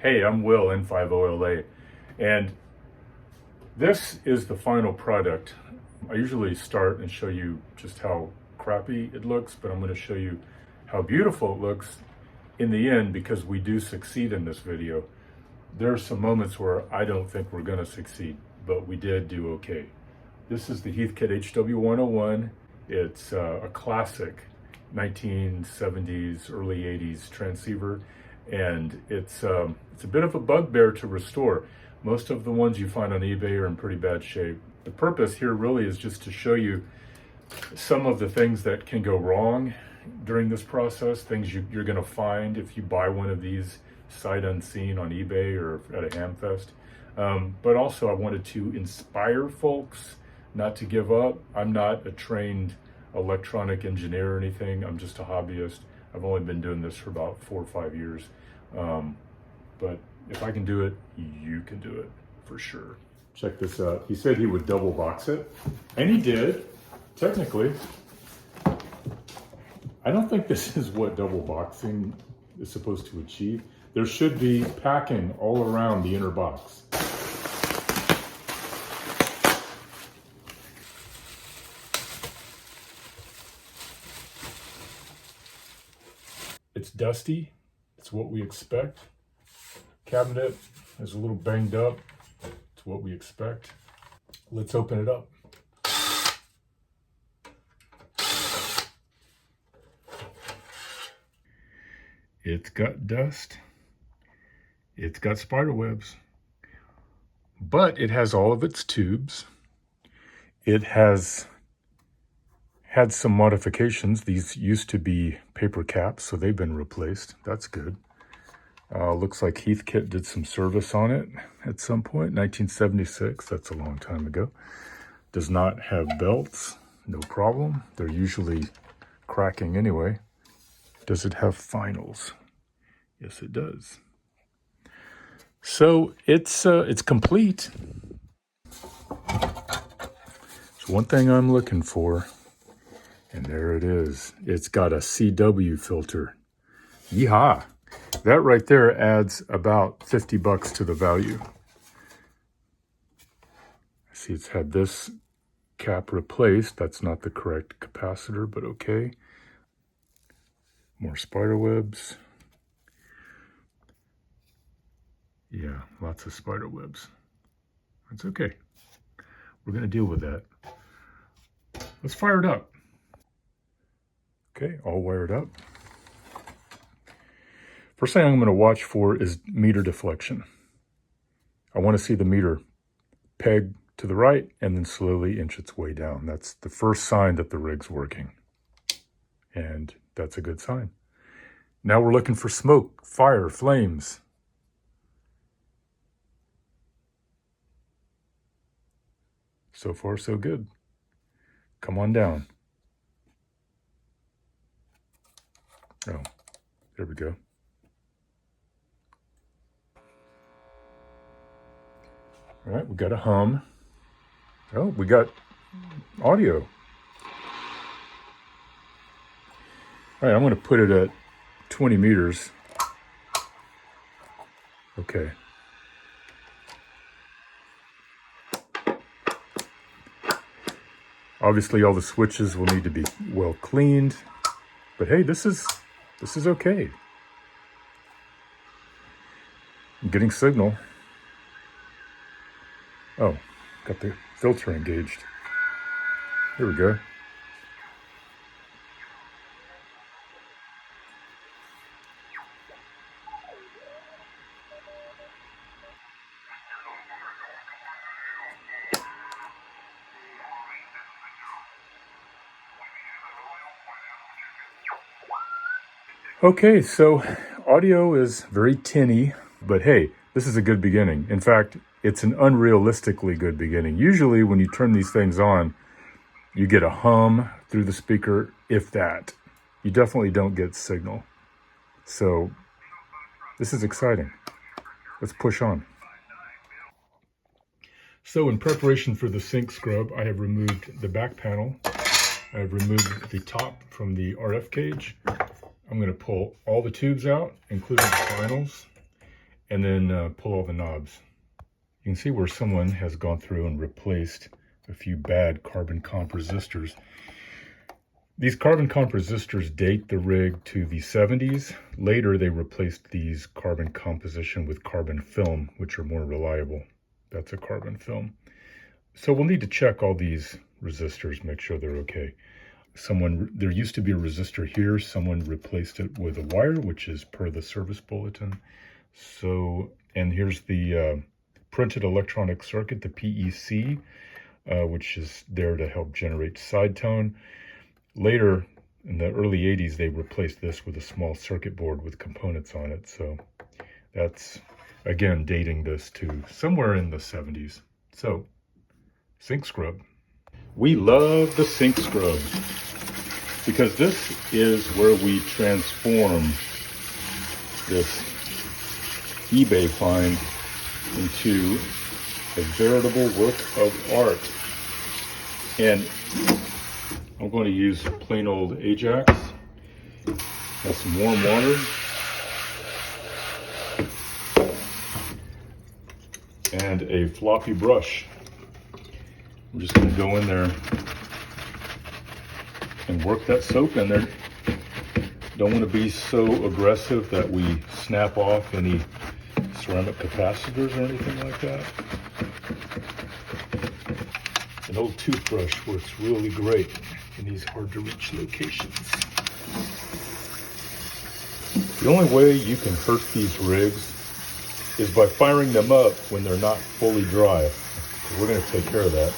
Hey, I'm Will, N50LA, and this is the final product. I usually start and show you just how crappy it looks, but I'm going to show you how beautiful it looks in the end, because we do succeed in this video. There are some moments where I don't think we're going to succeed, but we did do okay. This is the Heathkit HW-101. It's a classic 1970s, early 80s transceiver, and it's a bit of a bugbear to restore. Most of the ones you find on eBay are in pretty bad shape. The purpose here really is just to show you some of the things that can go wrong during this process, things you're going to find if you buy one of these sight unseen on eBay or at a hamfest. But also I wanted to inspire folks not to give up. I'm not a trained electronic engineer or anything. I'm just a hobbyist. I've only been doing this for about 4 or 5 years. But if I can do it, you can do it for sure. Check this out. He said he would double box it, and he did, technically. I don't think this is what double boxing is supposed to achieve. There should be packing all around the inner box. It's dusty. It's what we expect. Cabinet is a little banged up. It's what we expect. Let's open it up. It's got dust. It's got spider webs. But it has all of its tubes. It has had some modifications. These used to be paper caps, so they've been replaced. That's good. Looks like Heathkit did some service on it at some point, 1976. That's a long time ago. Does not have belts, no problem. They're usually cracking anyway. Does it have finals? Yes, it does. So it's complete. It's one thing I'm looking for. And there it is. It's got a CW filter. Yeehaw! That right there adds about 50 bucks to the value. See, it's had this cap replaced. That's not the correct capacitor, but okay. More spider webs. Yeah, lots of spider webs. That's okay. We're going to deal with that. Let's fire it up. Okay, all wired up. First thing I'm going to watch for is meter deflection. I want to see the meter peg to the right and then slowly inch its way down. That's the first sign that the rig's working. And that's a good sign. Now we're looking for smoke, fire, flames. So far, so good. Come on down. Oh, there we go. All right, we got a hum. Oh, we got audio. All right, I'm going to put it at 20 meters. Okay. Obviously, all the switches will need to be well cleaned. But hey, this is okay. I'm getting signal. Oh, got the filter engaged. Here we go. Okay, so audio is very tinny, but hey, this is a good beginning. In fact, it's an unrealistically good beginning. Usually when you turn these things on, you get a hum through the speaker, if that. You definitely don't get signal. So this is exciting. Let's push on. So in preparation for the sync scrub, I have removed the back panel. I have removed the top from the RF cage. I'm going to pull all the tubes out, including the finals. and then pull all the knobs. You can see where someone has gone through and replaced a few bad carbon comp resistors. These carbon comp resistors date the rig to the 70s. Later, they replaced these carbon composition with carbon film, which are more reliable. That's a carbon film. So we'll need to check all these resistors, make sure they're okay. There used to be a resistor here. Someone replaced it with a wire, which is per the service bulletin. So, and here's the printed electronic circuit, the PEC, which is there to help generate side tone. Later, in the early 80s, they replaced this with a small circuit board with components on it. So that's, again, dating this to somewhere in the 70s. So, sink scrub. We love the sink scrub because this is where we transform this eBay find into a veritable work of art. And I'm going to use plain old Ajax. Have some warm water. And a floppy brush. I'm just going to go in there and work that soap in there. Don't want to be so aggressive that we snap off any ceramic capacitors or anything like that. An old toothbrush works really great in these hard to reach locations. The only way you can hurt these rigs is by firing them up when they're not fully dry. We're going to take care of that.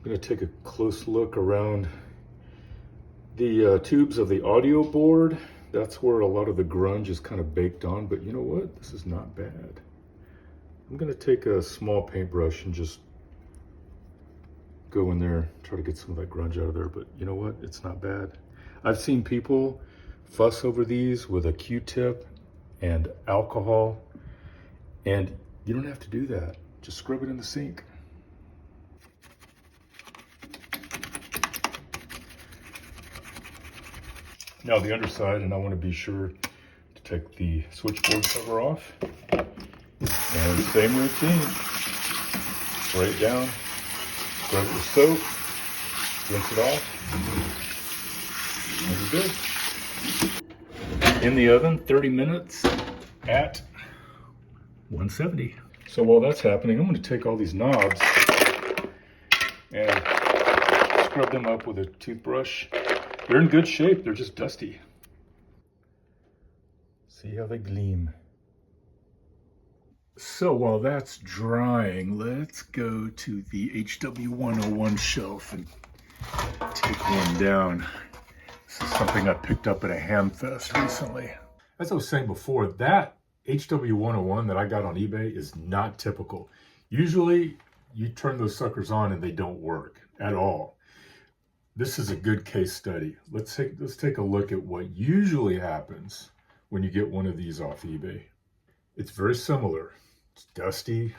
I'm going to take a close look around the tubes of the audio board. That's where a lot of the grunge is kind of baked on, but you know what? This is not bad. I'm going to take a small paintbrush and just go in there, try to get some of that grunge out of there, but you know what? It's not bad. I've seen people fuss over these with a Q-tip and alcohol, and you don't have to do that. Just scrub it in the sink. Now the underside, and I want to be sure to take the switchboard cover off. And same routine. Spray it down, scrub it with soap, rinse it off, and we're good. In the oven, 30 minutes at 170. So while that's happening, I'm going to take all these knobs and scrub them up with a toothbrush. They're in good shape, they're just dusty. See how they gleam. So while that's drying, let's go to the HW-101 shelf and take one down. This is something I picked up at a Hamfest recently. As I was saying before, that HW-101 that I got on eBay is not typical. Usually you turn those suckers on and they don't work at all. This is a good case study. Let's take a look at what usually happens when you get one of these off eBay. It's very similar. It's dusty.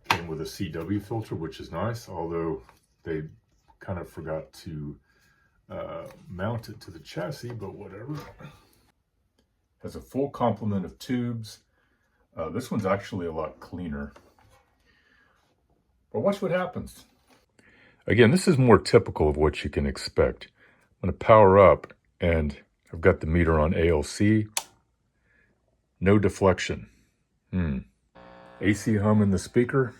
Came with a CW filter, which is nice, although they kind of forgot to mount it to the chassis, but whatever. Has a full complement of tubes. This one's actually a lot cleaner. But watch what happens. Again, this is more typical of what you can expect. I'm going to power up, and I've got the meter on ALC. No deflection. AC hum in the speaker.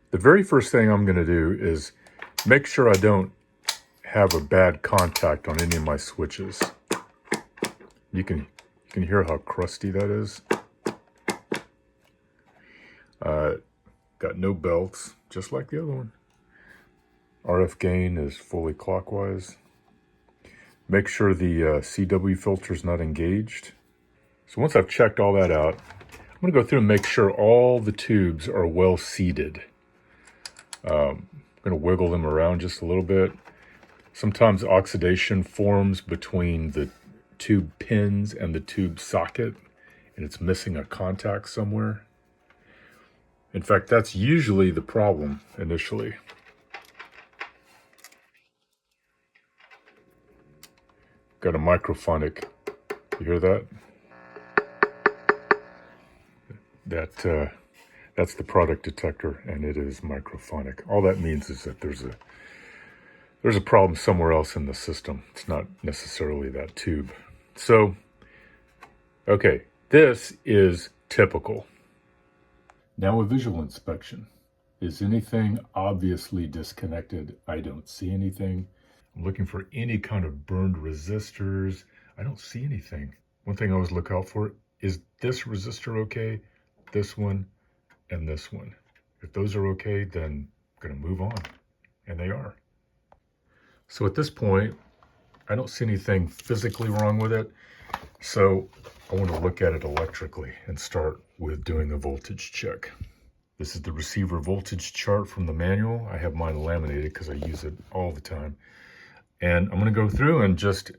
The very first thing I'm going to do is make sure I don't have a bad contact on any of my switches. You can hear how crusty that is. Got no belts, just like the other one. RF gain is fully clockwise. Make sure the CW filter is not engaged. So once I've checked all that out, I'm going to go through and make sure all the tubes are well seated. I'm going to wiggle them around just a little bit. Sometimes oxidation forms between the tube pins and the tube socket, and it's missing a contact somewhere. In fact, that's usually the problem initially. Got a microphonic You hear that? That's the product detector, and it is microphonic. All that means is that there's a problem somewhere else in the system. It's not necessarily that tube. So, okay, this is typical. Now a visual inspection. Is anything obviously disconnected? I don't see anything. I'm looking for any kind of burned resistors. I don't see anything. One thing I always look out for is this resistor okay, this one, and this one. If those are okay, then I'm gonna move on, and they are. So at this point, I don't see anything physically wrong with it. So I want to look at it electrically and start with doing a voltage check. This is the receiver voltage chart from the manual. I have mine laminated because I use it all the time. And I'm going to go through and just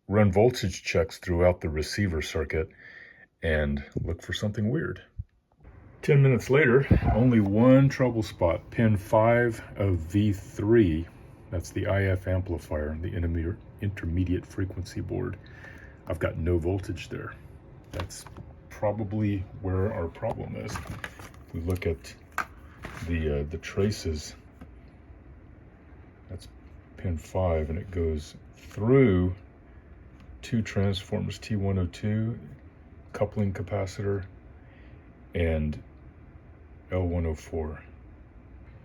run voltage checks throughout the receiver circuit and look for something weird. 10 minutes later, only one trouble spot, pin 5 of V3. That's the IF amplifier, the intermediate frequency board. I've got no voltage there. That's probably where our problem is. If we look at the traces, that's pin 5, and it goes through 2 transformers, T102, coupling capacitor, and L104.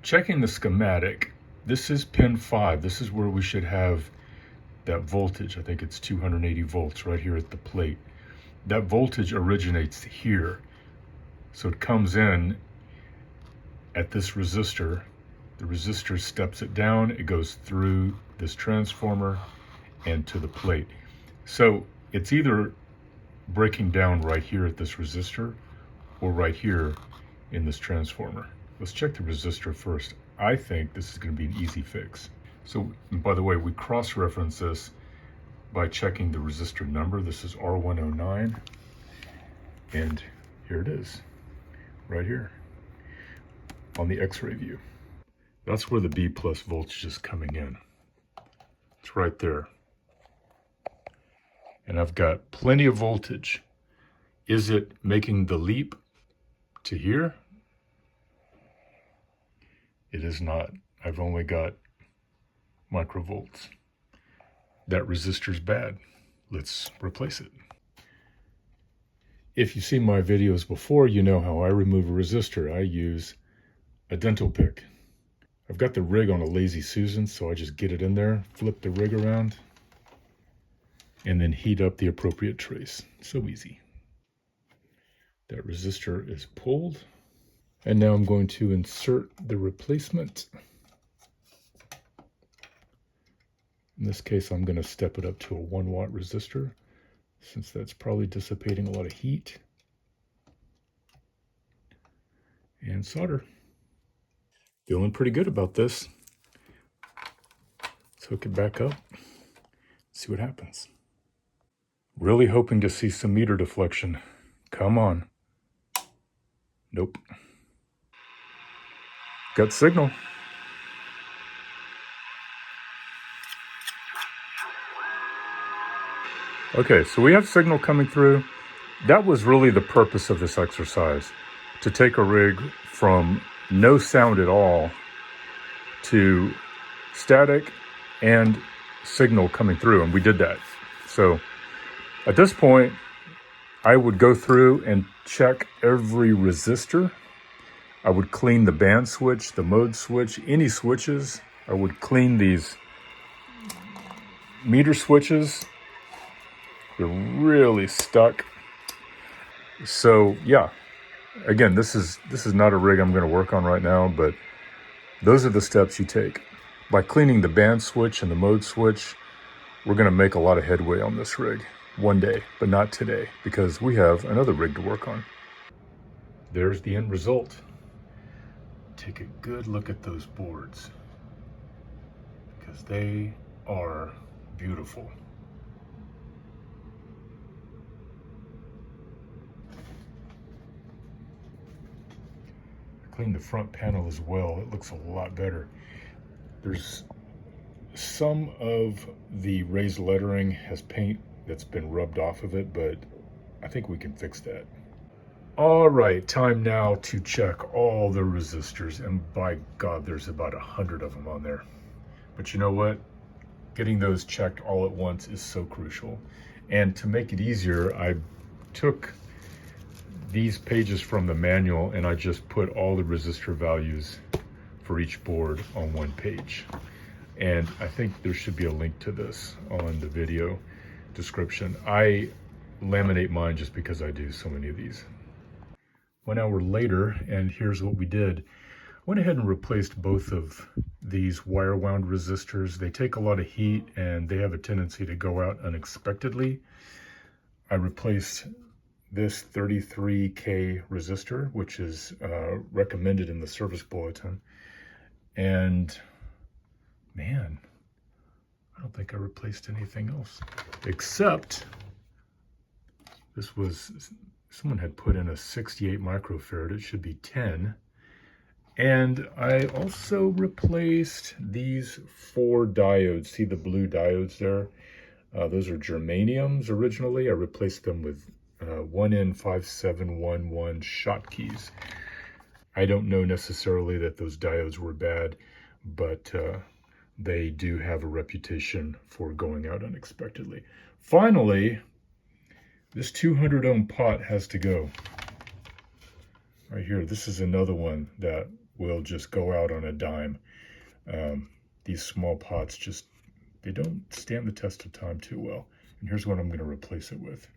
Checking the schematic, this is pin 5. This is where we should have that voltage. I think it's 280 volts right here at the plate. That voltage originates here. So it comes in at this resistor. The resistor steps it down. It goes through this transformer and to the plate. So it's either breaking down right here at this resistor or right here in this transformer. Let's check the resistor first. I think this is going to be an easy fix. So, by the way, we cross-reference this by checking the resistor number. This is R109, and here it is, right here on the X-ray view. That's where the B plus voltage is coming in. It's right there. And I've got plenty of voltage. Is it making the leap to here? It is not. I've only got microvolts. That resistor's bad. Let's replace it. If you've seen my videos before, you know how I remove a resistor. I use a dental pick. I've got the rig on a Lazy Susan, so I just get it in there, flip the rig around, and then heat up the appropriate trace. So easy. That resistor is pulled. And now I'm going to insert the replacement. In this case, I'm going to step it up to a 1 watt resistor, since that's probably dissipating a lot of heat. And solder. Feeling pretty good about this. Let's hook it back up, see what happens. Really hoping to see some meter deflection. Come on. Nope. Got signal. Okay, so we have signal coming through. That was really the purpose of this exercise, to take a rig from no sound at all to static and signal coming through, and we did that. So at this point, I would go through and check every resistor. I would clean the band switch, the mode switch, any switches. I would clean these meter switches. They're really stuck. So yeah, again, this is not a rig I'm going to work on right now, but those are the steps you take. By cleaning the band switch and the mode switch, we're going to make a lot of headway on this rig one day, but not today, because we have another rig to work on. There's the end result. Take a good look at those boards, because they are beautiful. I cleaned the front panel as well. It looks a lot better. There's some of the raised lettering has paint that's been rubbed off of it, but I think we can fix that. All right, time now to check all the resistors, and by God, there's about 100 of them on there. But you know what? Getting those checked all at once is so crucial. And to make it easier, I took these pages from the manual and I just put all the resistor values for each board on one page. And I think there should be a link to this on the video description. I laminate mine just because I do so many of these. 1 hour later, and here's what we did. Went ahead and replaced both of these wire wound resistors. They take a lot of heat and they have a tendency to go out unexpectedly. I replaced this 33K resistor, which is recommended in the service bulletin. And man, I don't think I replaced anything else, except this was, someone had put in a 68 microfarad, it should be 10. And I also replaced these 4 diodes. See the blue diodes there? Those are germaniums originally. I replaced them with 1N5711 Schottkys. I don't know necessarily that those diodes were bad, but they do have a reputation for going out unexpectedly. Finally, this 200 ohm pot has to go. Right here, this is another one that will just go out on a dime. These small pots just, they don't stand the test of time too well. And here's what I'm going to replace it with.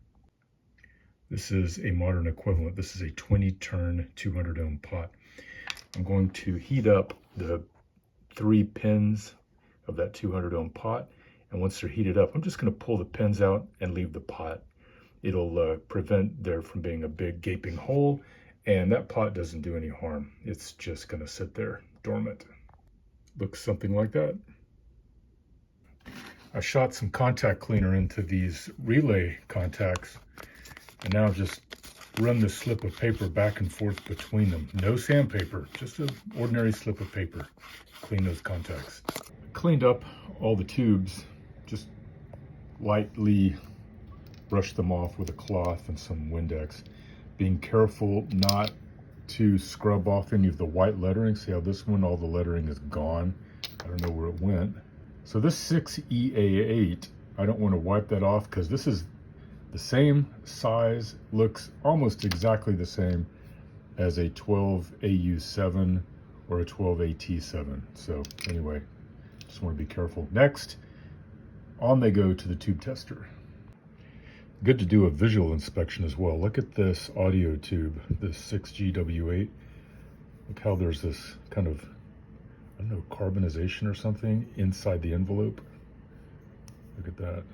This is a modern equivalent. This is a 20-turn 200 ohm pot. I'm going to heat up the 3 pins of that 200 ohm pot. And once they're heated up, I'm just going to pull the pins out and leave the pot. It'll prevent there from being a big gaping hole. And that pot doesn't do any harm. It's just going to sit there dormant. Looks something like that. I shot some contact cleaner into these relay contacts and now just run this slip of paper back and forth between them. No sandpaper, just an ordinary slip of paper. Clean those contacts. Cleaned up all the tubes, just lightly brushed them off with a cloth and some Windex. Being careful not to scrub off any of the white lettering. See how this one, all the lettering is gone. I don't know where it went. So this 6EA8, I don't want to wipe that off because this is the same size, looks almost exactly the same as a 12AU7 or a 12AT7. So anyway, just want to be careful. Next, on they go to the tube tester. Good to do a visual inspection as well. Look at this audio tube, this 6GW8. Look how there's this kind of, I don't know, carbonization or something inside the envelope. Look at that.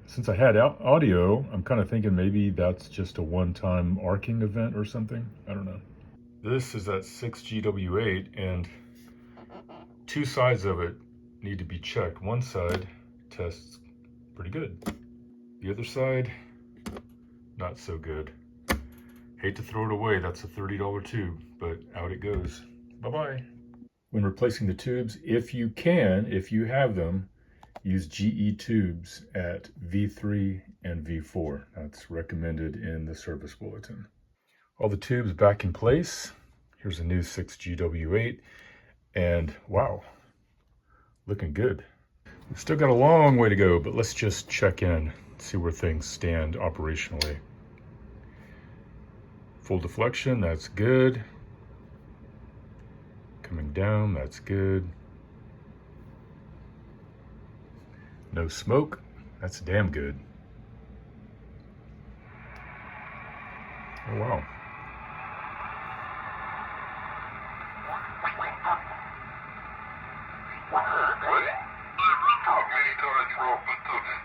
Since I had audio, I'm kind of thinking maybe that's just a one-time arcing event or something. I don't know. This is that 6GW8 and 2 sides of it need to be checked. One side tests pretty good. The other side, not so good. Hate to throw it away, that's a $30 tube, but out it goes. Bye-bye. When replacing the tubes, if you can, if you have them, use GE tubes at V3 and V4. That's recommended in the service bulletin. All the tubes back in place. Here's a new 6GW8, and wow, looking good. We've still got a long way to go, but let's just check in. See where things stand operationally. Full deflection, that's good. Coming down, that's good. No smoke, that's damn good. Oh wow.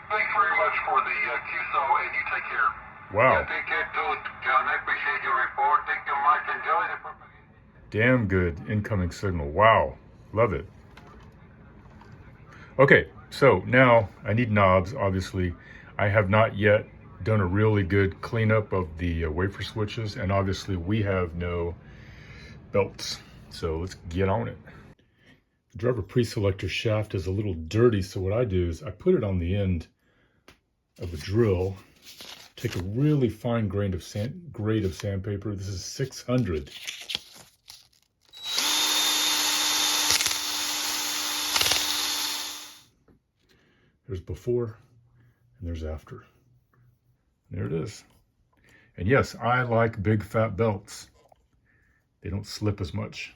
Thanks very much for the QSO, and you take care. Wow. Yeah, take care too, John. I appreciate your report. Thank you much. Enjoy the propagation. Damn good incoming signal. Wow. Love it. Okay, so now I need knobs, obviously. I have not yet done a really good cleanup of the wafer switches, and obviously we have no belts. So let's get on it. The driver pre-selector shaft is a little dirty, so what I do is I put it on the end of a drill. Take a really fine grade of sandpaper. This is 600. There's before and there's after. There it is. And yes, I like big fat belts. They don't slip as much.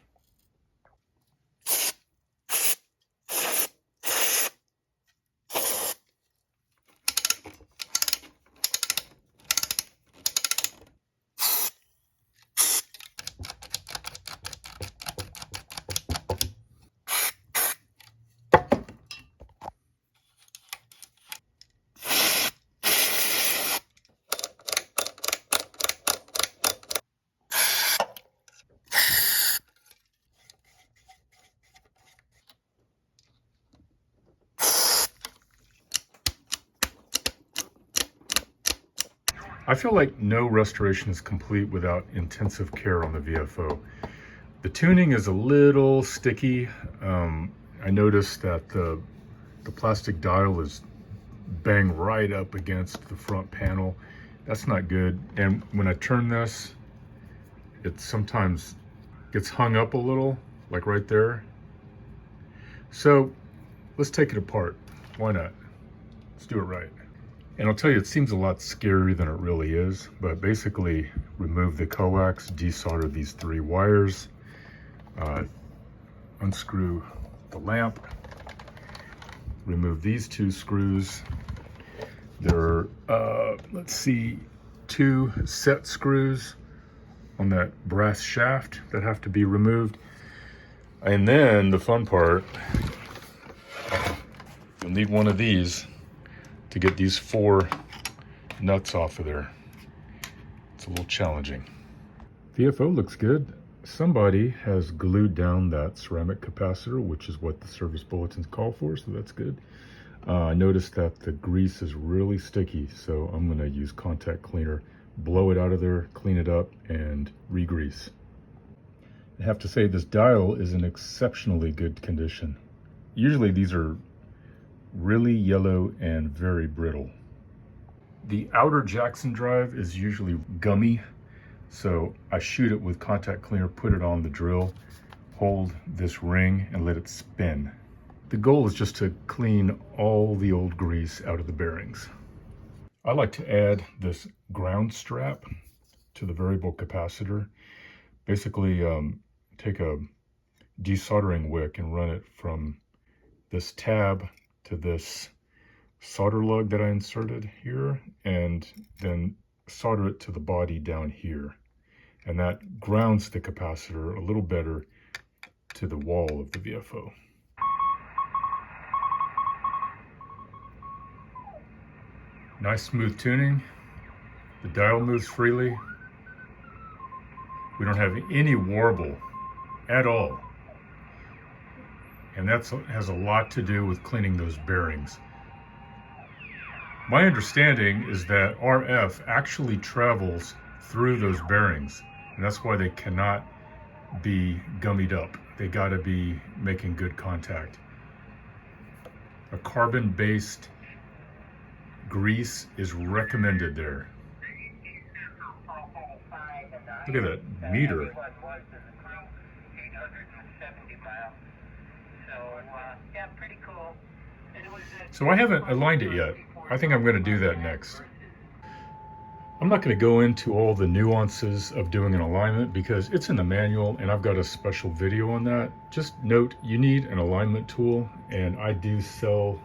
I feel like no restoration is complete without intensive care on the VFO. The tuning is a little sticky. I noticed that the plastic dial is banged right up against the front panel. That's not good. And when I turn this, it sometimes gets hung up a little, like right there. So let's take it apart. Why not? Let's do it right. And I'll tell you, it seems a lot scarier than it really is, but basically remove the coax, desolder these 3 wires, unscrew the lamp, remove these 2 screws. There are, let's see, 2 set screws on that brass shaft that have to be removed. And then the fun part, you'll need one of these to get these 4 nuts off of there. It's a little challenging. VFO looks good. Somebody has glued down that ceramic capacitor, which is what the service bulletins call for, so that's good. I noticed that the grease is really sticky, so I'm gonna use contact cleaner, blow it out of there, clean it up, and re-grease. I have to say this dial is in exceptionally good condition. Usually these are really yellow and very brittle. The outer Jackson drive is usually gummy, so I shoot it with contact cleaner, put it on the drill, hold this ring and let it spin. The goal is just to clean all the old grease out of the bearings. I like to add this ground strap to the variable capacitor. Basically take a desoldering wick and run it from this tab to this solder lug that I inserted here, and then solder it to the body down here. And that grounds the capacitor a little better to the wall of the VFO. Nice smooth tuning. The dial moves freely. We don't have any warble at all. And that has a lot to do with cleaning those bearings. My understanding is that RF actually travels through those bearings, and that's why they cannot be gummied up. They gotta be making good contact. A carbon-based grease is recommended there. Look at that meter. So I haven't aligned it yet. I think I'm going to do that next. I'm not going to go into all the nuances of doing an alignment because it's in the manual and I've got a special video on that. Just note, you need an alignment tool, and I do sell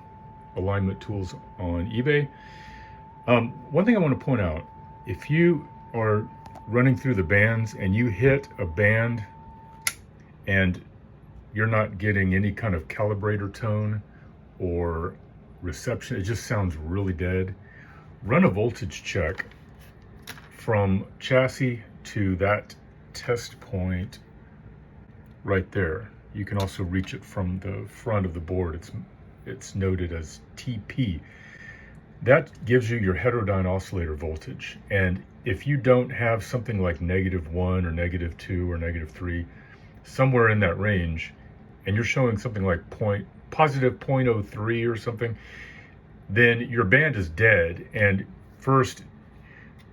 alignment tools on eBay. One thing I want to point out, if you are running through the bands and you hit a band and you're not getting any kind of calibrator tone or reception, it just sounds really dead, run a voltage check from chassis to that test point right there. You can also reach it from the front of the board. It's noted as TP. That gives you your heterodyne oscillator voltage. And if you don't have something like -1 or -2 or -3, somewhere in that range, and you're showing something like +0.03 or something, then your band is dead. And first,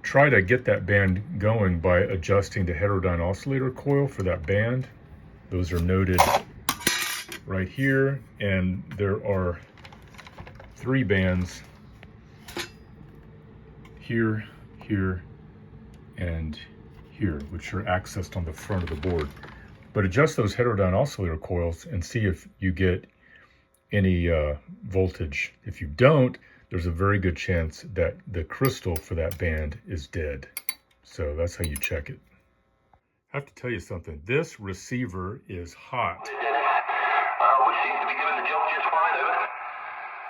try to get that band going by adjusting the heterodyne oscillator coil for that band. Those are noted right here, and there are 3 bands here, here, and here, which are accessed on the front of the board. But adjust those heterodyne oscillator coils and see if you get any voltage. If you don't, there's a very good chance that the crystal for that band is dead. So that's how you check it. I have to tell you something. This receiver is hot. We seem to be doing the job just fine, over.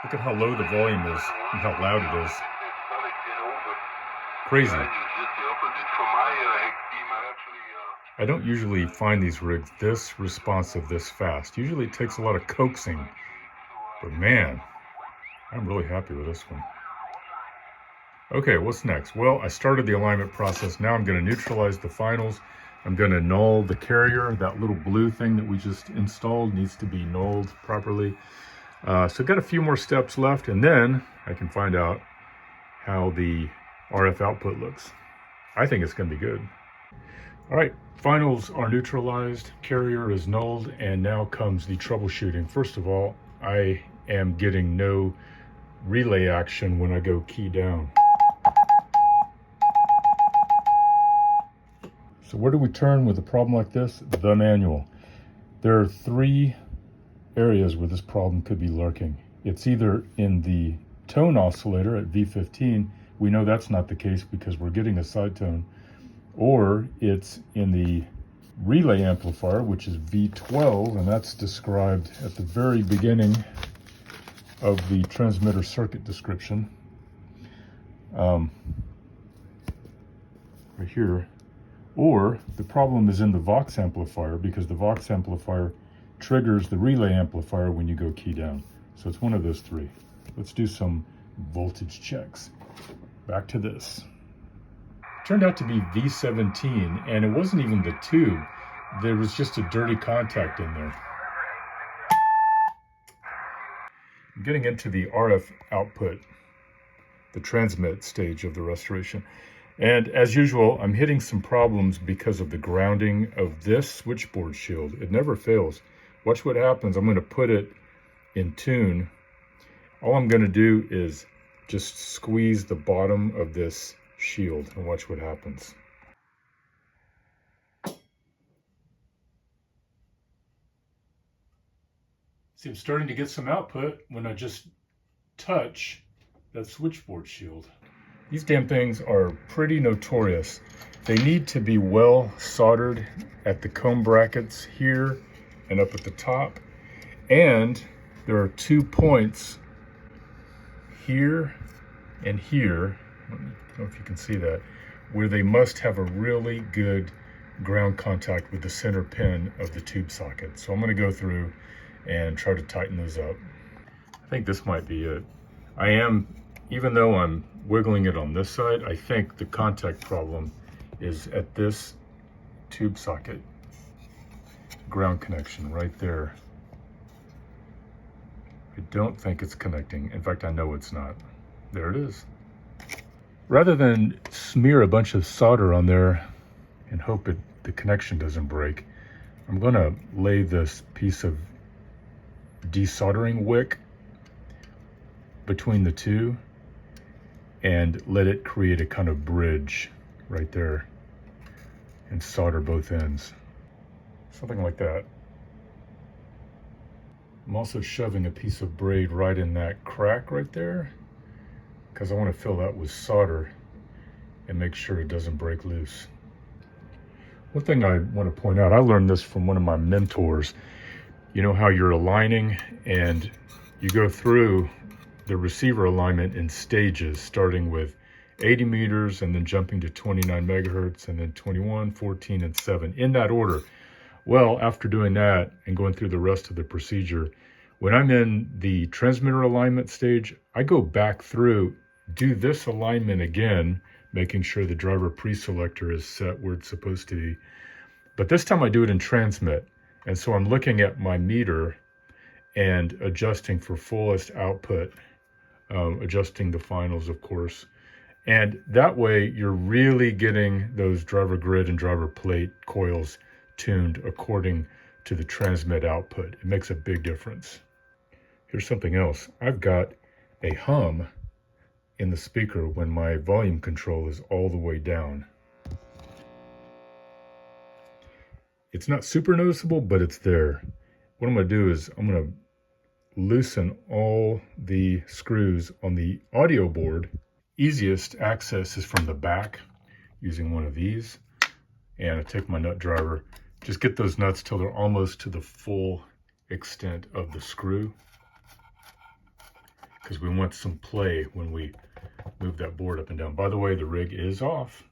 Look at how low the volume is and how loud it is. Crazy. I don't usually find these rigs this responsive this fast. Usually it takes a lot of coaxing. But man, I'm really happy with this one. Okay, what's next? Well, I started the alignment process. Now I'm going to neutralize the finals. I'm going to null the carrier. That little blue thing that we just installed needs to be nulled properly. So I've got a few more steps left, and then I can find out how the RF output looks. I think it's going to be good. All right, finals are neutralized, carrier is nulled, and now comes the troubleshooting. First of all, I am getting no relay action when I go key down. So where do we turn with a problem like this? The manual. There are 3 areas where this problem could be lurking. It's either in the tone oscillator at V15. We know that's not the case because we're getting a side tone. Or it's in the relay amplifier, which is V12, and that's described at the very beginning of the transmitter circuit description. Right here. Or the problem is in the Vox amplifier, because the Vox amplifier triggers the relay amplifier when you go key down. So it's one of those 3. Let's do some voltage checks. Back to this. Turned out to be V17, and it wasn't even the tube. There was just a dirty contact in there. I'm getting into the RF output, the transmit stage of the restoration. And as usual, I'm hitting some problems because of the grounding of this switchboard shield. It never fails. Watch what happens. I'm going to put it in tune. All I'm going to do is just squeeze the bottom of this shield and watch what happens. See, I'm starting to get some output when I just touch that switchboard shield. These damn things are pretty notorious. They need to be well soldered at the comb brackets here and up at the top. And there are 2 points here and here, I don't know if you can see that, where they must have a really good ground contact with the center pin of the tube socket. So I'm going to go through and try to tighten those up. I think this might be it. Even though I'm wiggling it on this side, I think the contact problem is at this tube socket ground connection right there. I don't think it's connecting. In fact, I know it's not. There it is. Rather than smear a bunch of solder on there and hope the connection doesn't break, I'm going to lay this piece of desoldering wick between the two and let it create a kind of bridge right there and solder both ends. Something like that. I'm also shoving a piece of braid right in that crack right there because I want to fill that with solder and make sure it doesn't break loose. One thing I want to point out, I learned this from one of my mentors. You know how you're aligning and you go through the receiver alignment in stages, starting with 80 meters and then jumping to 29 megahertz and then 21, 14, and 7, in that order. Well, after doing that and going through the rest of the procedure, when I'm in the transmitter alignment stage, I go back through, do this alignment again, making sure the driver pre-selector is set where it's supposed to be. But this time I do it in transmit. And so I'm looking at my meter and adjusting for fullest output adjusting the finals, of course. And that way you're really getting those driver grid and driver plate coils tuned according to the transmit output. It makes a big difference. Here's something else. I've got a hum in the speaker when my volume control is all the way down. It's not super noticeable, but it's there. What I'm going to do is I'm going to loosen all the screws on the audio board. Easiest access is from the back using one of these. And I take my nut driver, just get those nuts till they're almost to the full extent of the screw, because we want some play when we move that board up and down. By the way, the rig is off.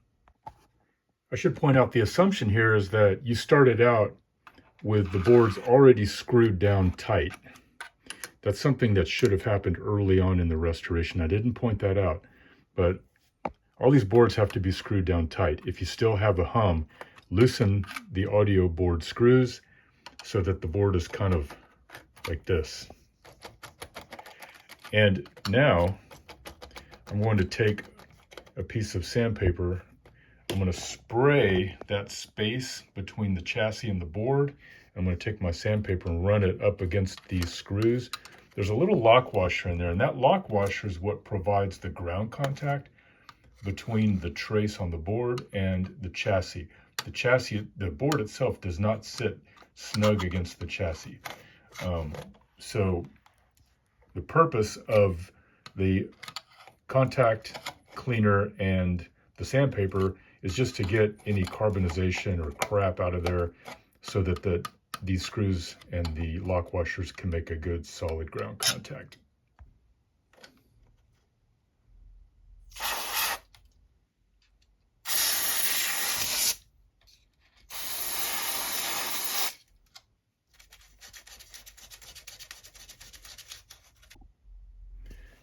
I should point out the assumption here is that you started out with the boards already screwed down tight. That's something that should have happened early on in the restoration. I didn't point that out, but all these boards have to be screwed down tight. If you still have a hum, loosen the audio board screws so that the board is kind of like this. And now I'm going to take a piece of sandpaper. I'm going to spray that space between the chassis and the board. I'm going to take my sandpaper and run it up against these screws. There's a little lock washer in there, and that lock washer is what provides the ground contact between the trace on the board and the chassis. The board itself does not sit snug against the chassis. So the purpose of the contact cleaner and the sandpaper is just to get any carbonization or crap out of there so that these screws and the lock washers can make a good solid ground contact.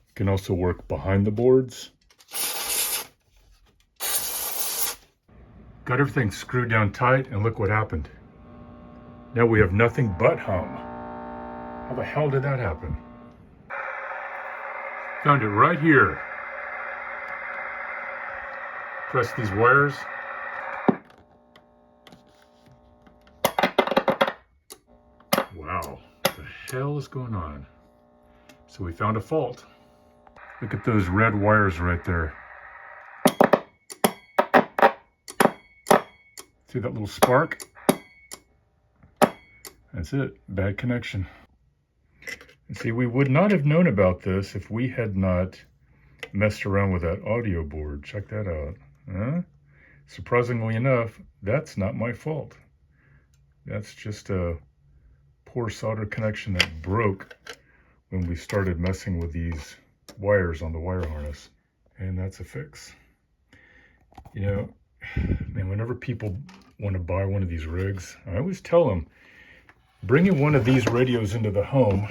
You can also work behind the boards. Got everything screwed down tight, and look what happened. Now we have nothing but hum. How the hell did that happen? Found it right here. Press these wires. Wow, what the hell is going on? So we found a fault. Look at those red wires right there. See that little spark? That's it, bad connection. And see, we would not have known about this if we had not messed around with that audio board. Check that out. Huh? Surprisingly enough, that's not my fault. That's just a poor solder connection that broke when we started messing with these wires on the wire harness. And that's a fix. You know, man, whenever people want to buy one of these rigs, I always tell them, bringing one of these radios into the home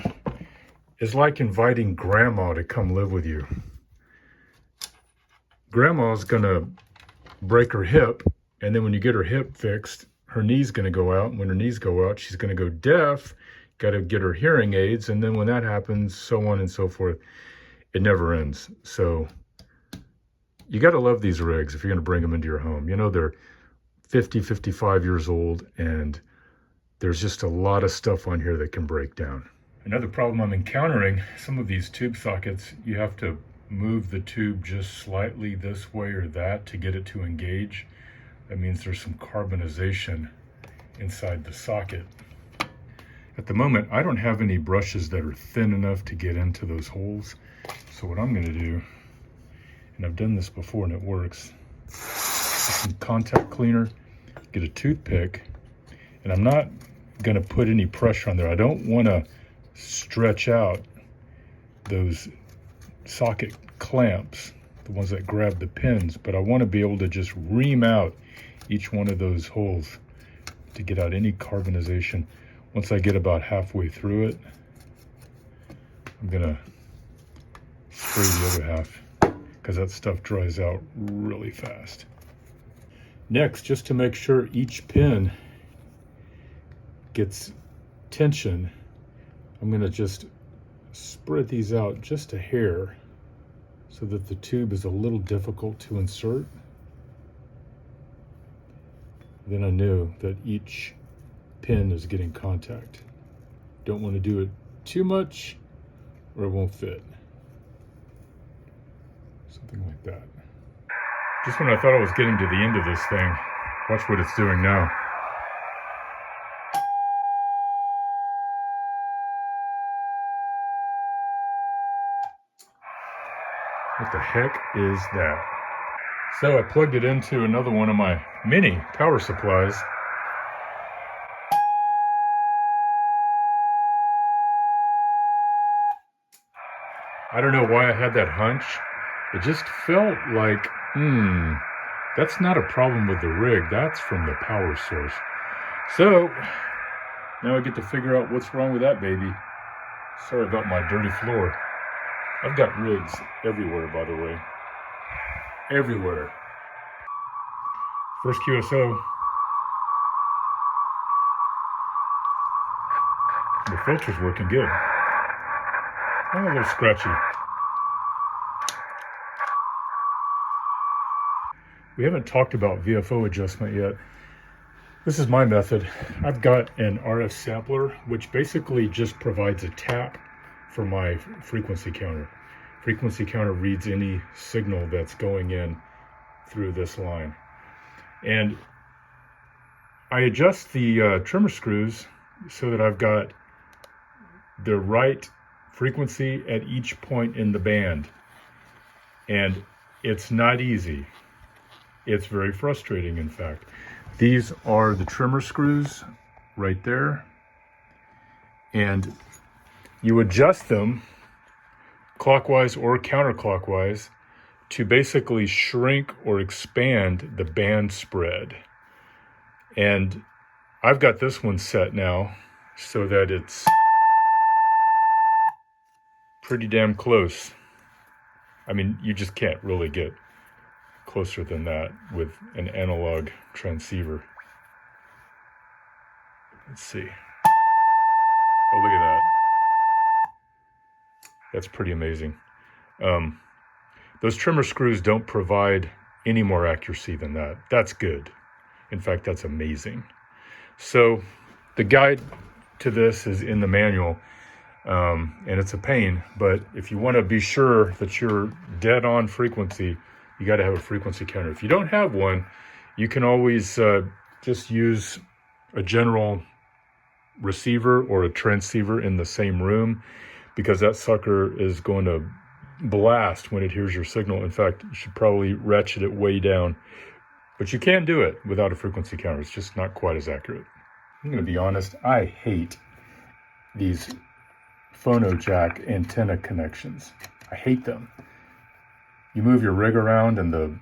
is like inviting grandma to come live with you. Grandma's gonna break her hip, and then when you get her hip fixed, her knee's gonna go out, and when her knees go out, she's gonna go deaf, gotta get her hearing aids, and then when that happens, so on and so forth. It never ends. So you gotta love these rigs if you're gonna bring them into your home. You know, they're 50, 55 years old, and there's just a lot of stuff on here that can break down. Another problem I'm encountering, some of these tube sockets, you have to move the tube just slightly this way or that to get it to engage. That means there's some carbonization inside the socket. At the moment, I don't have any brushes that are thin enough to get into those holes. So what I'm gonna do, and I've done this before and it works, some contact cleaner, get a toothpick, and I'm not gonna put any pressure on there. I don't wanna stretch out those socket clamps, the ones that grab the pins, but I wanna be able to just ream out each one of those holes to get out any carbonization. Once I get about halfway through it, I'm gonna spray the other half because that stuff dries out really fast. Next, just to make sure each pin gets tension, I'm gonna just spread these out just a hair so that the tube is a little difficult to insert. Then I knew that each pin is getting contact. Don't want to do it too much or it won't fit. Something like that. Just when I thought I was getting to the end of this thing, watch what it's doing now. What the heck is that? So I plugged it into another one of my mini power supplies. I don't know why I had that hunch. It just felt like, that's not a problem with the rig. That's from the power source. So now I get to figure out what's wrong with that baby. Sorry about my dirty floor. I've got rigs everywhere, by the way. Everywhere. First QSO. The filter's working good. Oh, a little scratchy. We haven't talked about VFO adjustment yet. This is my method. I've got an RF sampler, which basically just provides a tap for my frequency counter. Frequency counter reads any signal that's going in through this line. And I adjust the trimmer screws so that I've got the right frequency at each point in the band. And it's not easy. It's very frustrating, in fact. These are the trimmer screws right there. And you adjust them clockwise or counterclockwise to basically shrink or expand the band spread. And I've got this one set now so that it's pretty damn close. I mean, you just can't really get closer than that with an analog transceiver. Let's see. Oh, look at that. That's pretty amazing. Those trimmer screws don't provide any more accuracy than that. That's good. In fact, that's amazing. So the guide to this is in the manual, and it's a pain, but if you want to be sure that you're dead on frequency, you got to have a frequency counter. If you don't have one, you can always just use a general receiver or a transceiver in the same room, because that sucker is going to blast when it hears your signal. In fact, you should probably ratchet it way down. But you can do it without a frequency counter. It's just not quite as accurate. I'm going to be honest, I hate these phono jack antenna connections. I hate them. You move your rig around and the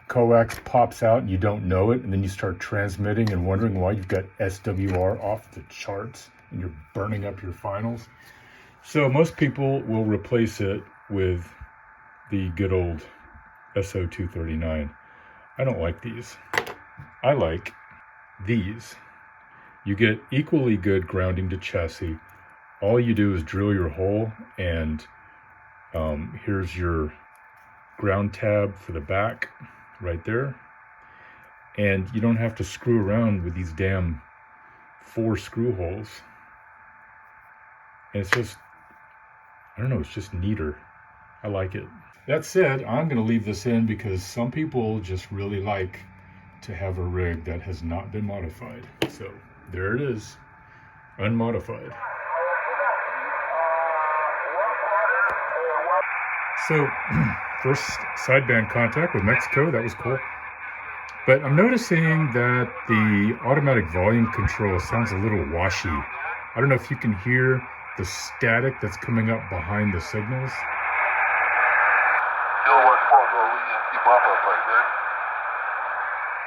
coax pops out and you don't know it, and then you start transmitting and wondering why you've got SWR off the charts and you're burning up your finals. So most people will replace it with the good old SO239. I don't like these. I like these. You get equally good grounding to chassis. All you do is drill your hole, and here's your ground tab for the back right there. And you don't have to screw around with these damn 4 screw holes. And it's just, I don't know, it's just neater. I like it. That said, I'm going to leave this in because some people just really like to have a rig that has not been modified. So there it is, unmodified. So first sideband contact with Mexico, that was cool. But I'm noticing that the automatic volume control sounds a little washy. I don't know if you can hear the static that's coming up behind the signals.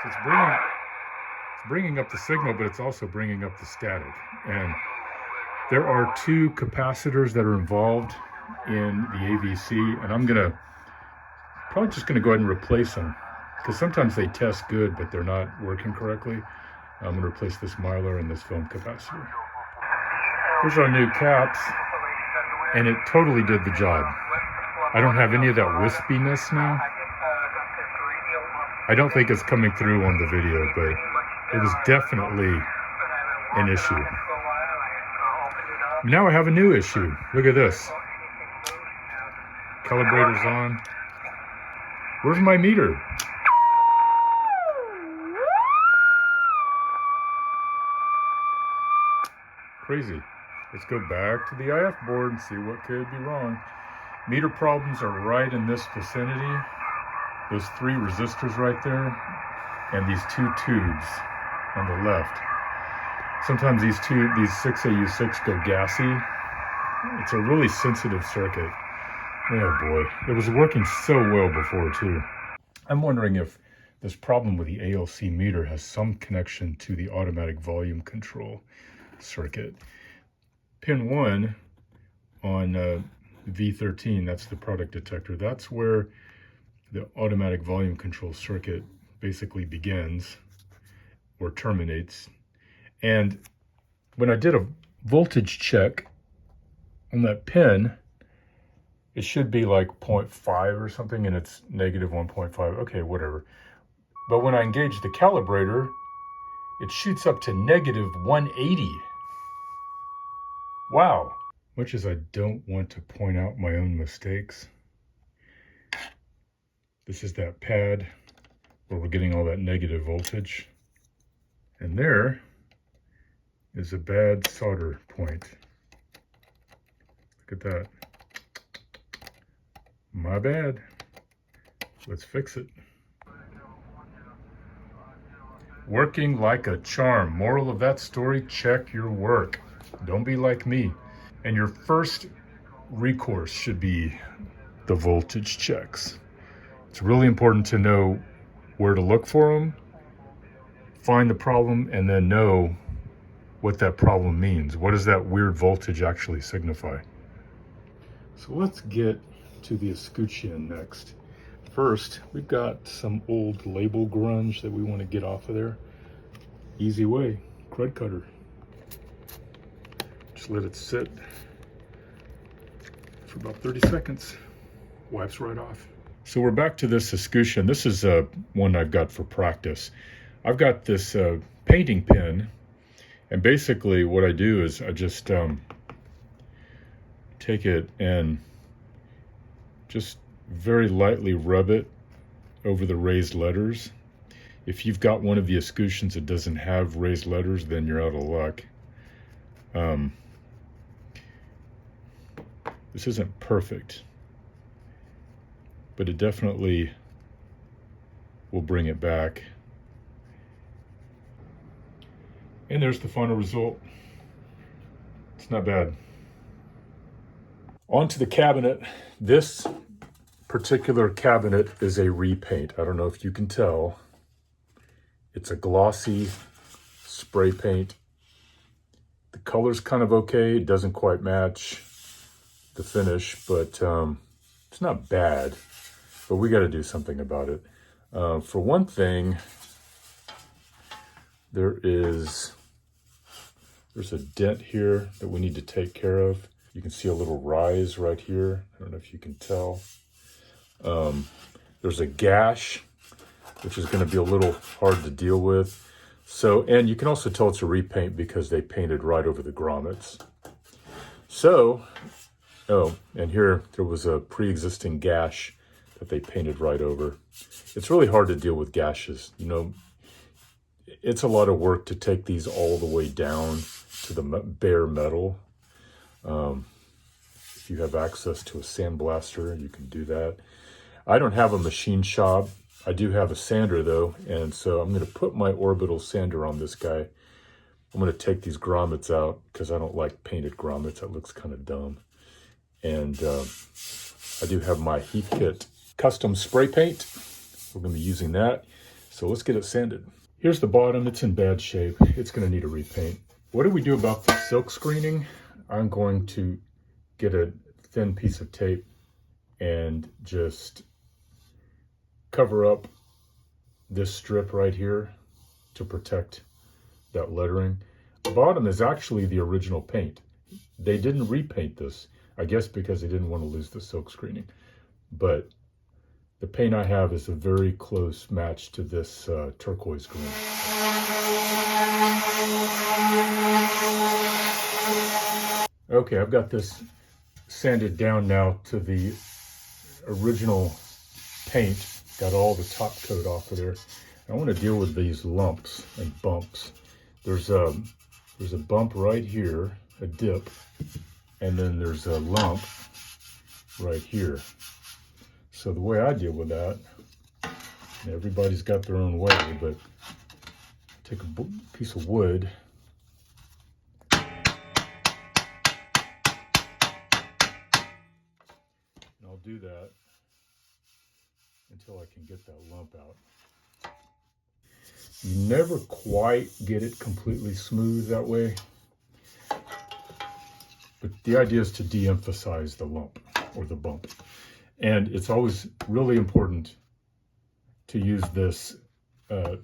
So it's bringing up the signal, but it's also bringing up the static. And there are 2 capacitors that are involved in the AVC, and I'm probably just gonna go ahead and replace them, because sometimes they test good, but they're not working correctly. I'm gonna replace this Mylar and this film capacitor. Here's our new caps, and it totally did the job. I don't have any of that wispiness now. I don't think it's coming through on the video, but it was definitely an issue. Now I have a new issue. Look at this. Calibrator's on. Where's my meter? Crazy. Let's go back to the IF board and see what could be wrong. Meter problems are right in this vicinity. Those 3 resistors right there, and these 2 tubes on the left. Sometimes these 6AU6 go gassy. It's a really sensitive circuit. Oh boy, it was working so well before too. I'm wondering if this problem with the ALC meter has some connection to the automatic volume control circuit. Pin 1 on V13, that's the product detector. That's where the automatic volume control circuit basically begins or terminates. And when I did a voltage check on that pin, it should be like 0.5 or something, and it's negative 1.5. Okay, whatever. But when I engage the calibrator, it shoots up to negative 180. Wow. Much as I don't want to point out my own mistakes, this is that pad where we're getting all that negative voltage. And there is a bad solder point. Look at that. My bad. Let's fix it. Working like a charm. Moral of that story, check your work. Don't be like me. And your first recourse should be the voltage checks. It's really important to know where to look for them, find the problem, and then know what that problem means. What does that weird voltage actually signify? So let's get to the escutcheon next. First, we've got some old label grunge that we want to get off of there. Easy way, crud cutter. Just let it sit for about 30 seconds. Wipes right off. So we're back to this escutcheon. This is one I've got for practice. I've got this painting pen, and basically what I do is I just take it and just very lightly rub it over the raised letters. If you've got one of the escutcheons that doesn't have raised letters, then you're out of luck. This isn't perfect, but it definitely will bring it back. And there's the final result. It's not bad. On to the cabinet. This particular cabinet is a repaint. I don't know if you can tell. It's a glossy spray paint. The color's kind of okay. It doesn't quite match the finish, but it's not bad. But we got to do something about it. For one thing, there's a dent here that we need to take care of. You can see a little rise right here. I don't know if you can tell. There's a gash, which is going to be a little hard to deal with. So, and you can also tell it's a repaint because they painted right over the grommets. So, oh, and here there was a pre-existing gash that they painted right over. It's really hard to deal with gashes. You know, it's a lot of work to take these all the way down to the bare metal. If you have access to a sandblaster, you can do that. I don't have a machine shop. I do have a sander though, and so I'm going to put my orbital sander on this guy. I'm going to take these grommets out because I don't like painted grommets. That looks kind of dumb. And I do have my Heathkit custom spray paint. We're going to be using that. So let's get it sanded. Here's the bottom. It's in bad shape. It's going to need a repaint. What do we do about the silk screening? I'm going to get a thin piece of tape and just cover up this strip right here to protect that lettering. The bottom is actually the original paint. They didn't repaint this, I guess because they didn't want to lose the silk screening. but the paint I have is a very close match to this turquoise green. Okay, I've got this sanded down now to the original paint. Got all the top coat off of there. I want to deal with these lumps and bumps. There's a bump right here, a dip, and then there's a lump right here. So the way I deal with that, everybody's got their own way, but take a piece of wood, and I'll do that until I can get that lump out. You never quite get it completely smooth that way, but the idea is to de-emphasize the lump or the bump. And it's always really important to use this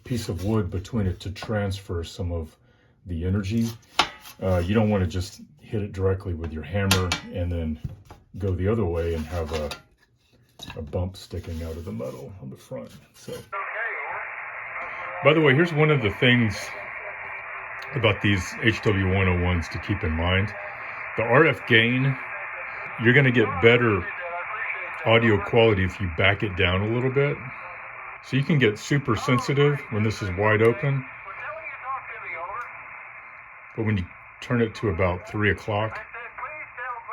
piece of wood between it to transfer some of the energy. You don't want to just hit it directly with your hammer and then go the other way and have a bump sticking out of the metal on the front. So, by the way, here's one of the things about these HW-101s to keep in mind. The RF gain, you're going to get better audio quality if you back it down a little bit. So you can get super sensitive when this is wide open, but when you turn it to about 3 o'clock,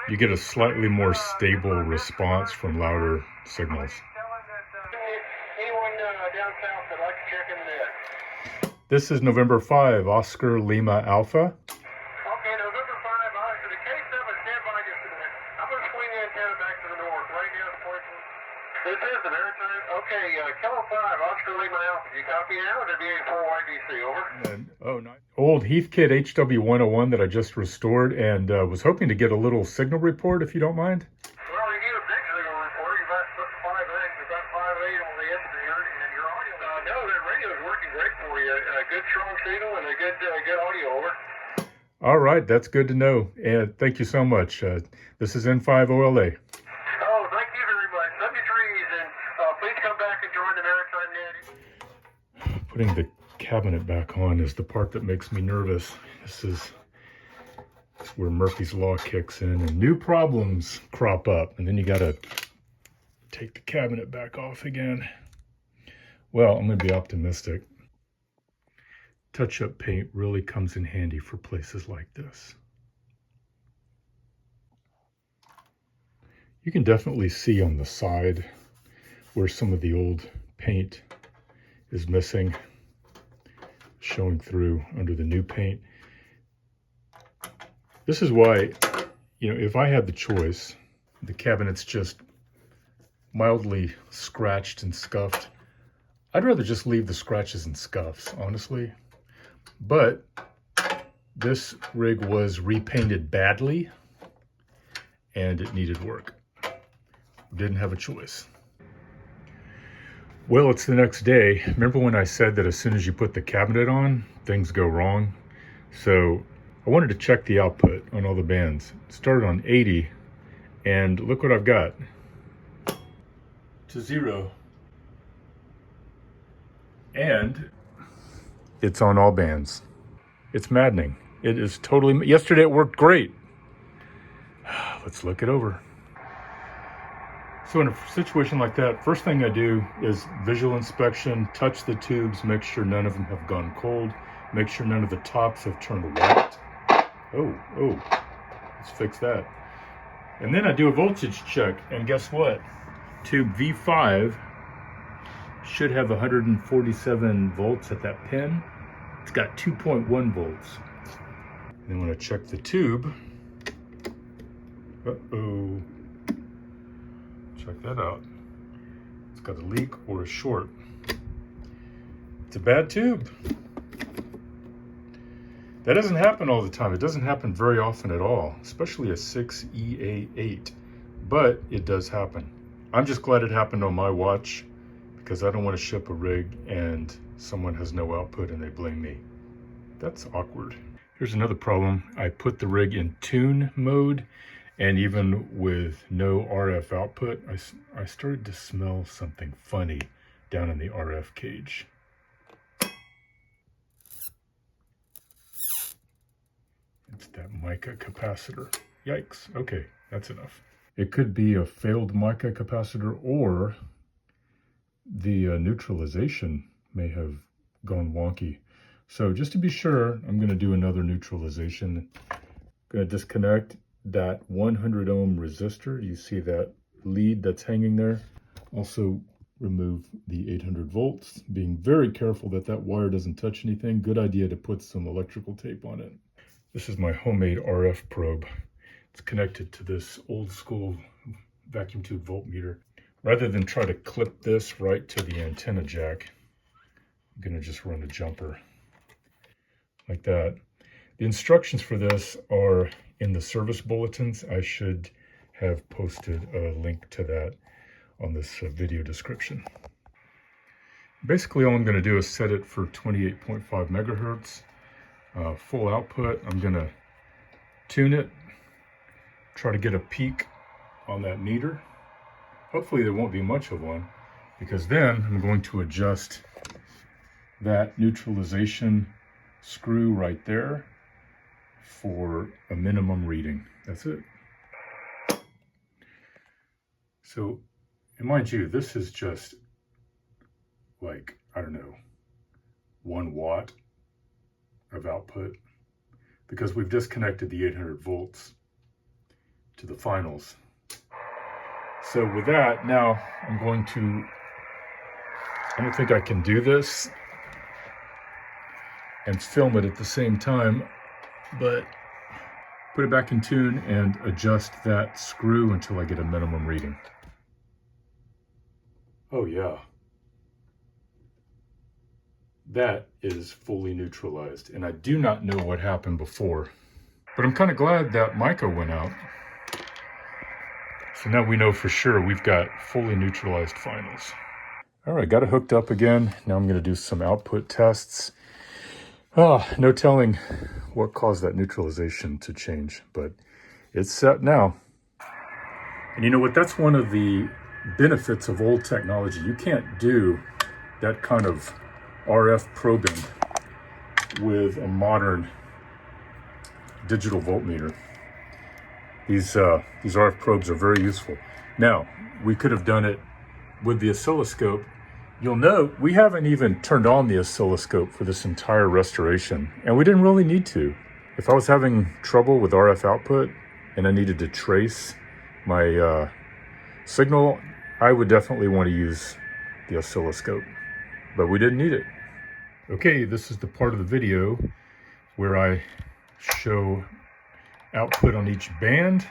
you get a slightly more stable response from louder signals. Anyone down south that likes to check in the net? This is November 5, Oscar Lima Alpha. Okay, November 5, the K7, stand by just a minute. I'm going to swing the antenna back to the north, right now the portion. This is the maritime. Okay, Kilo 5, Oscar Lima Alpha. You copy now, or WA4 YBC, over? Old Heathkit HW-101 that I just restored, and was hoping to get a little signal report, if you don't mind. Well, you get a big signal report. You've got 5X, you've got 5.8 on the end here, and your audio. No, that radio is working great for you. A good strong signal and a good audio, over. All right, that's good to know, and thank you so much. This is N5OLA. Oh, thank you very much. Love your trees, and please come back and join the maritime net. Putting the cabinet back on is the part that makes me nervous. This is where Murphy's Law kicks in and new problems crop up, and then you gotta take the cabinet back off again. Well, I'm gonna be optimistic. Touch-up paint really comes in handy for places like this. You can definitely see on the side where some of the old paint is missing, showing through under the new paint. This is why, if I had the choice, the cabinet's just mildly scratched and scuffed, I'd rather just leave the scratches and scuffs, honestly. But this rig was repainted badly and it needed work. Didn't have a choice. Well, it's the next day. Remember when I said that as soon as you put the cabinet on, things go wrong? So I wanted to check the output on all the bands. It started on 80, and look what I've got. To 0. And it's on all bands. It's maddening. It is totally, yesterday it worked great. Let's look it over. So in a situation like that, first thing I do is visual inspection, touch the tubes, make sure none of them have gone cold, make sure none of the tops have turned white. Oh, let's fix that. And then I do a voltage check, and guess what? Tube V5 should have 147 volts at that pin. It's got 2.1 volts. And then when I check the tube, check that out. It's got a leak or a short. It's a bad tube. That doesn't happen all the time. It doesn't happen very often at all, especially a 6EA8, but it does happen. I'm just glad it happened on my watch because I don't want to ship a rig and someone has no output and they blame me. That's awkward. Here's another problem. I put the rig in tune mode And even with no RF output, I started to smell something funny down in the RF cage. It's that mica capacitor. Yikes. Okay, that's enough. It could be a failed mica capacitor, or the neutralization may have gone wonky. So just to be sure, I'm going to do another neutralization. I'm going to disconnect that 100 ohm resistor. You see that lead that's hanging there. Also remove the 800 volts, being very careful that that wire doesn't touch anything. Good idea to put some electrical tape on it. This is my homemade RF probe. It's connected to this old school vacuum tube voltmeter. Rather than try to clip this right to the antenna jack, I'm going to just run a jumper like that. The instructions for this are in the service bulletins. I should have posted a link to that on this video description. Basically, all I'm going to do is set it for 28.5 megahertz, full output. I'm going to tune it, try to get a peak on that meter. Hopefully there won't be much of one, because then I'm going to adjust that neutralization screw right there for a minimum reading. That's it. So, and mind you, this is just like, I don't know, 1 watt of output, because we've disconnected the 800 volts to the finals. So with that, now I'm going to, I don't think I can do this and film it at the same time, but put it back in tune and adjust that screw until I get a minimum reading. Oh yeah. That is fully neutralized, and I do not know what happened before, but I'm kind of glad that mica went out. So now we know for sure we've got fully neutralized finals. All right, got it hooked up again. Now I'm going to do some output tests. No telling what caused that neutralization to change, but it's set now. And you know what? That's one of the benefits of old technology. You can't do that kind of RF probing with a modern digital voltmeter. These RF probes are very useful. Now, we could have done it with the oscilloscope. You'll note we haven't even turned on the oscilloscope for this entire restoration, and we didn't really need to. If I was having trouble with RF output and I needed to trace my signal, I would definitely want to use the oscilloscope, but we didn't need it. Okay, this is the part of the video where I show output on each band.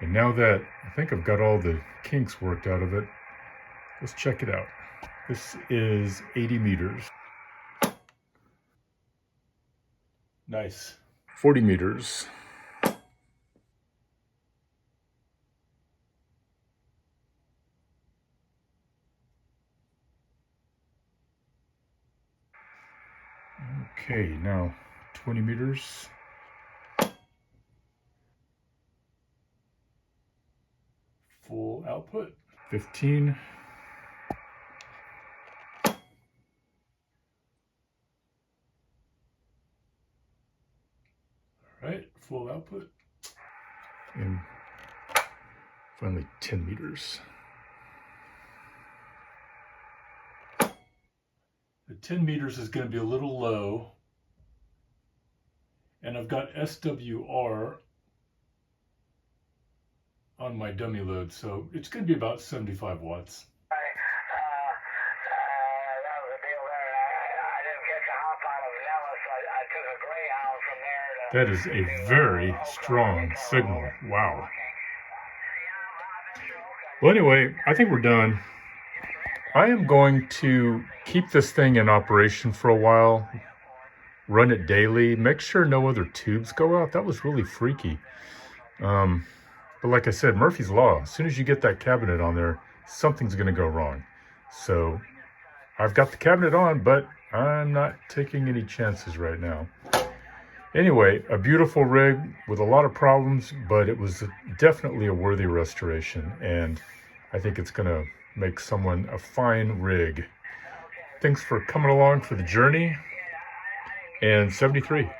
And now that I think I've got all the kinks worked out of it, let's check it out. This is 80 meters. Nice. 40 meters. Okay, now 20 meters. Full output. 15. All right, full output. And finally 10 meters. The 10 meters is going to be a little low. And I've got SWR on my dummy load, so it's going to be about 75 watts. That was the deal there. I didn't catch a hop out of Nellis. I took a Greyhound from there. That is a very strong signal. Wow. Well, anyway, I think we're done. I am going to keep this thing in operation for a while, run it daily, make sure no other tubes go out. That was really freaky. But like I said, Murphy's Law, as soon as you get that cabinet on there, something's going to go wrong. So I've got the cabinet on, but I'm not taking any chances right now. Anyway, a beautiful rig with a lot of problems, but it was definitely a worthy restoration, and I think it's going to make someone a fine rig. Thanks for coming along for the journey, and 73.